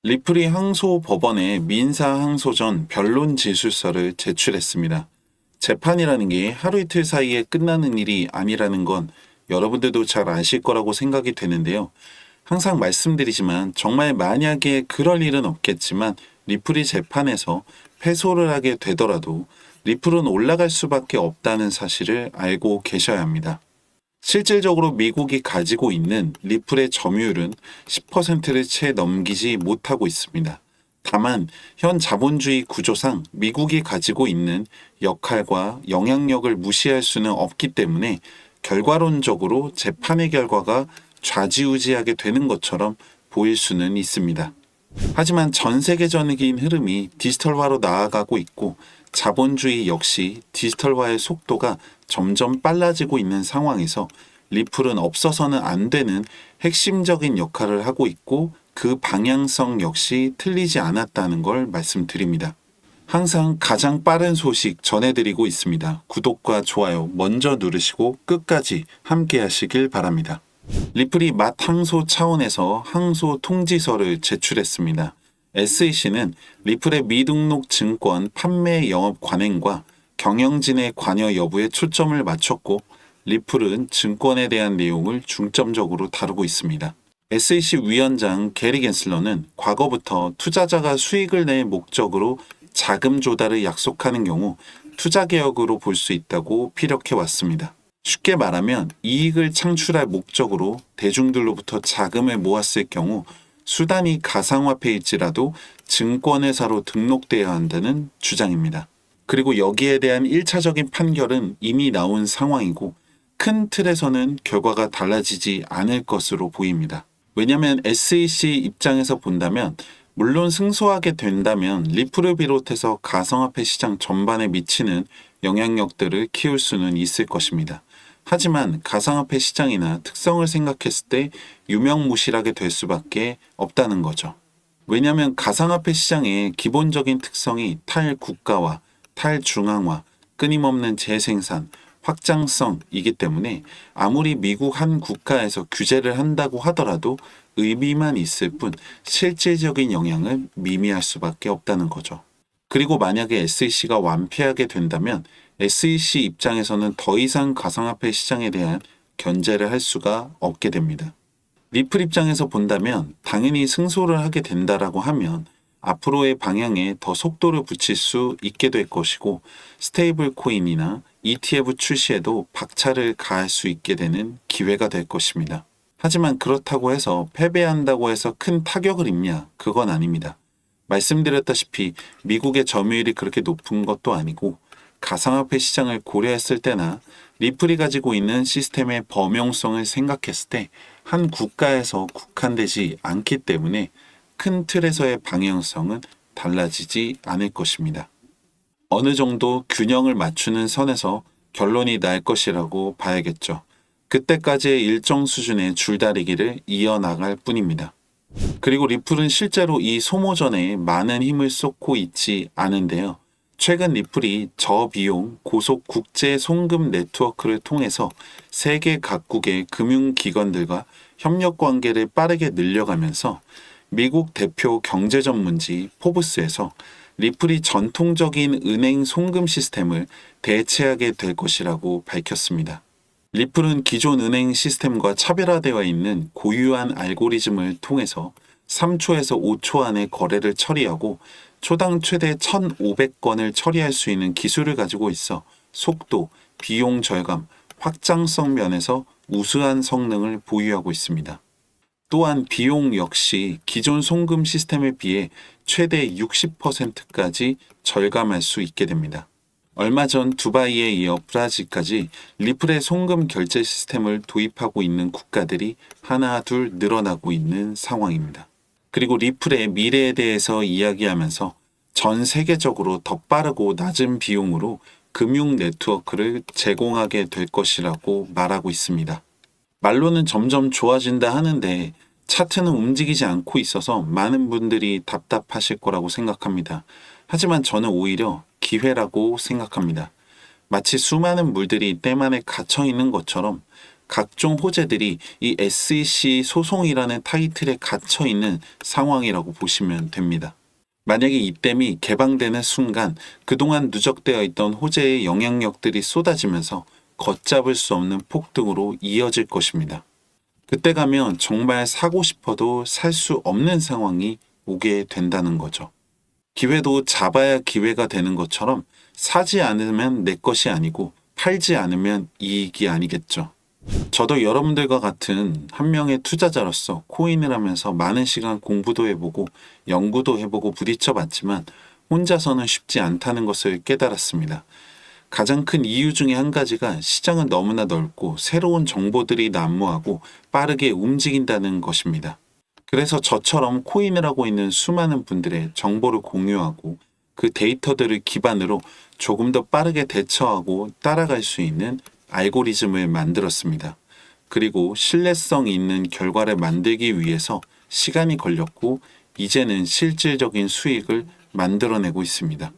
리플이 항소법원에 민사항소전 변론 지술서를 제출했습니다. 재판이라는 게 하루 이틀 사이에 끝나는 일이 아니라는 건 여러분들도 잘 아실 거라고 생각이 되는데요. 항상 말씀드리지만 정말 만약에 그럴 일은 없겠지만 리플이 재판에서 패소를 하게 되더라도 리플은 올라갈 수밖에 없다는 사실을 알고 계셔야 합니다. 실질적으로 미국이 가지고 있는 리플의 점유율은 10%를 채 넘기지 못하고 있습니다. 다만 현 자본주의 구조상 미국이 가지고 있는 역할과 영향력을 무시할 수는 없기 때문에 결과론적으로 재판의 결과가 좌지우지하게 되는 것처럼 보일 수는 있습니다. 하지만 전 세계적인 흐름이 디지털화로 나아가고 있고 자본주의 역시 디지털화의 속도가 점점 빨라지고 있는 상황에서 리플은 없어서는 안 되는 핵심적인 역할을 하고 있고 그 방향성 역시 틀리지 않았다는 걸 말씀드립니다. 항상 가장 빠른 소식 전해드리고 있습니다. 구독과 좋아요 먼저 누르시고 끝까지 함께 하시길 바랍니다. 리플이 맛 항소 차원에서 항소 통지서를 제출했습니다. SEC는 리플의 미등록 증권 판매 영업 관행과 경영진의 관여 여부에 초점을 맞췄고 리플은 증권에 대한 내용을 중점적으로 다루고 있습니다. SEC 위원장 게리 겐슬러는 과거부터 투자자가 수익을 낼 목적으로 자금 조달을 약속하는 경우 투자 개혁으로 볼 수 있다고 피력해 왔습니다. 쉽게 말하면 이익을 창출할 목적으로 대중들로부터 자금을 모았을 경우 수단이 가상화폐일지라도 증권회사로 등록돼야 한다는 주장입니다. 그리고 여기에 대한 1차적인 판결은 이미 나온 상황이고 큰 틀에서는 결과가 달라지지 않을 것으로 보입니다. 왜냐하면 SEC 입장에서 본다면 물론 승소하게 된다면 리플을 비롯해서 가상화폐 시장 전반에 미치는 영향력들을 키울 수는 있을 것입니다. 하지만 가상화폐 시장이나 특성을 생각했을 때 유명무실하게 될 수밖에 없다는 거죠. 왜냐하면 가상화폐 시장의 기본적인 특성이 탈국가화, 탈중앙화, 끊임없는 재생산, 확장성이기 때문에 아무리 미국 한 국가에서 규제를 한다고 하더라도 의미만 있을 뿐 실질적인 영향은 미미할 수밖에 없다는 거죠. 그리고 만약에 SEC가 완패하게 된다면 SEC 입장에서는 더 이상 가상화폐 시장에 대한 견제를 할 수가 없게 됩니다. 리플 입장에서 본다면 당연히 승소를 하게 된다라고 하면 앞으로의 방향에 더 속도를 붙일 수 있게 될 것이고 스테이블 코인이나 ETF 출시에도 박차를 가할 수 있게 되는 기회가 될 것입니다. 하지만 그렇다고 해서 패배한다고 해서 큰 타격을 입냐? 그건 아닙니다. 말씀드렸다시피 미국의 점유율이 그렇게 높은 것도 아니고 가상화폐 시장을 고려했을 때나 리플이 가지고 있는 시스템의 범용성을 생각했을 때 한 국가에서 국한되지 않기 때문에 큰 틀에서의 방향성은 달라지지 않을 것입니다. 어느 정도 균형을 맞추는 선에서 결론이 날 것이라고 봐야겠죠. 그때까지의 일정 수준의 줄다리기를 이어나갈 뿐입니다. 그리고 리플은 실제로 이 소모전에 많은 힘을 쏟고 있지 않은데요. 최근 리플이 저비용 고속 국제 송금 네트워크를 통해서 세계 각국의 금융기관들과 협력 관계를 빠르게 늘려가면서 미국 대표 경제 전문지 포브스에서 리플이 전통적인 은행 송금 시스템을 대체하게 될 것이라고 밝혔습니다. 리플은 기존 은행 시스템과 차별화되어 있는 고유한 알고리즘을 통해서 3초에서 5초 안에 거래를 처리하고 초당 최대 1,500건을 처리할 수 있는 기술을 가지고 있어 속도, 비용 절감, 확장성 면에서 우수한 성능을 보유하고 있습니다. 또한 비용 역시 기존 송금 시스템에 비해 최대 60%까지 절감할 수 있게 됩니다. 얼마 전 두바이에 이어 브라질까지 리플의 송금 결제 시스템을 도입하고 있는 국가들이 하나 둘 늘어나고 있는 상황입니다. 그리고 리플의 미래에 대해서 이야기하면서 전 세계적으로 더 빠르고 낮은 비용으로 금융 네트워크를 제공하게 될 것이라고 말하고 있습니다. 말로는 점점 좋아진다 하는데 차트는 움직이지 않고 있어서 많은 분들이 답답하실 거라고 생각합니다. 하지만 저는 오히려 기회라고 생각합니다. 마치 수많은 물들이 댐 안에 갇혀 있는 것처럼 각종 호재들이 이 SEC 소송이라는 타이틀에 갇혀 있는 상황이라고 보시면 됩니다. 만약에 이땜이 개방되는 순간 그동안 누적되어 있던 호재의 영향력들이 쏟아지면서 걷잡을 수 없는 폭등으로 이어질 것입니다. 그때 가면 정말 사고 싶어도 살 수 없는 상황이 오게 된다는 거죠. 기회도 잡아야 기회가 되는 것처럼 사지 않으면 내 것이 아니고 팔지 않으면 이익이 아니겠죠. 저도 여러분들과 같은 한 명의 투자자로서 코인을 하면서 많은 시간 공부도 해보고 연구도 해보고 부딪혀 봤지만 혼자서는 쉽지 않다는 것을 깨달았습니다. 가장 큰 이유 중에 한 가지가 시장은 너무나 넓고 새로운 정보들이 난무하고 빠르게 움직인다는 것입니다. 그래서 저처럼 코인을 하고 있는 수많은 분들의 정보를 공유하고 그 데이터들을 기반으로 조금 더 빠르게 대처하고 따라갈 수 있는 알고리즘을 만들었습니다. 그리고 신뢰성 있는 결과를 만들기 위해서 시간이 걸렸고 이제는 실질적인 수익을 만들어내고 있습니다.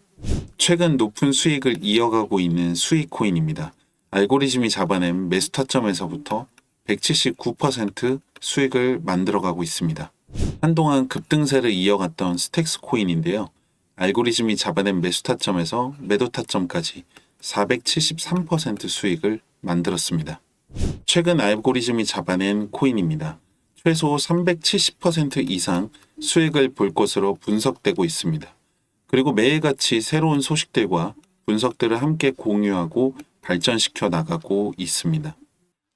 최근 높은 수익을 이어가고 있는 수익 코인입니다. 알고리즘이 잡아낸 매수 타점에서부터 179% 수익을 만들어가고 있습니다. 한동안 급등세를 이어갔던 스택스 코인인데요. 알고리즘이 잡아낸 매수 타점에서 매도 타점까지 473% 수익을 만들었습니다. 최근 알고리즘이 잡아낸 코인입니다. 최소 370% 이상 수익을 볼 것으로 분석되고 있습니다. 그리고 매일같이 새로운 소식들과 분석들을 함께 공유하고 발전시켜 나가고 있습니다.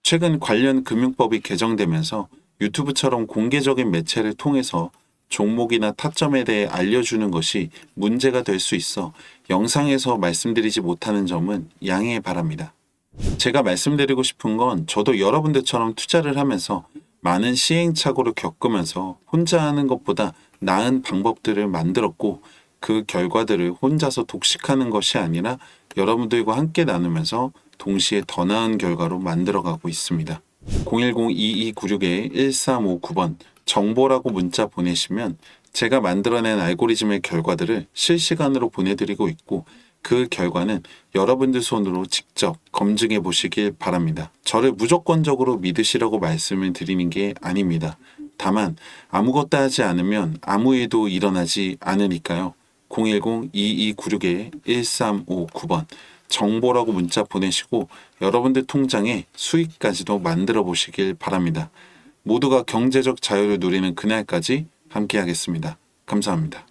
최근 관련 금융법이 개정되면서 유튜브처럼 공개적인 매체를 통해서 종목이나 타점에 대해 알려주는 것이 문제가 될 수 있어 영상에서 말씀드리지 못하는 점은 양해 바랍니다. 제가 말씀드리고 싶은 건 저도 여러분들처럼 투자를 하면서 많은 시행착오를 겪으면서 혼자 하는 것보다 나은 방법들을 만들었고 그 결과들을 혼자서 독식하는 것이 아니라 여러분들과 함께 나누면서 동시에 더 나은 결과로 만들어가고 있습니다. 010-2296-1359번 정보라고 문자 보내시면 제가 만들어낸 알고리즘의 결과들을 실시간으로 보내드리고 있고 그 결과는 여러분들 손으로 직접 검증해 보시길 바랍니다. 저를 무조건적으로 믿으시라고 말씀을 드리는 게 아닙니다. 다만 아무것도 하지 않으면 아무 일도 일어나지 않으니까요. 010-2296-1359번 정보라고 문자 보내시고 여러분들 통장에 수익까지도 만들어 보시길 바랍니다. 모두가 경제적 자유를 누리는 그날까지 함께 하겠습니다. 감사합니다.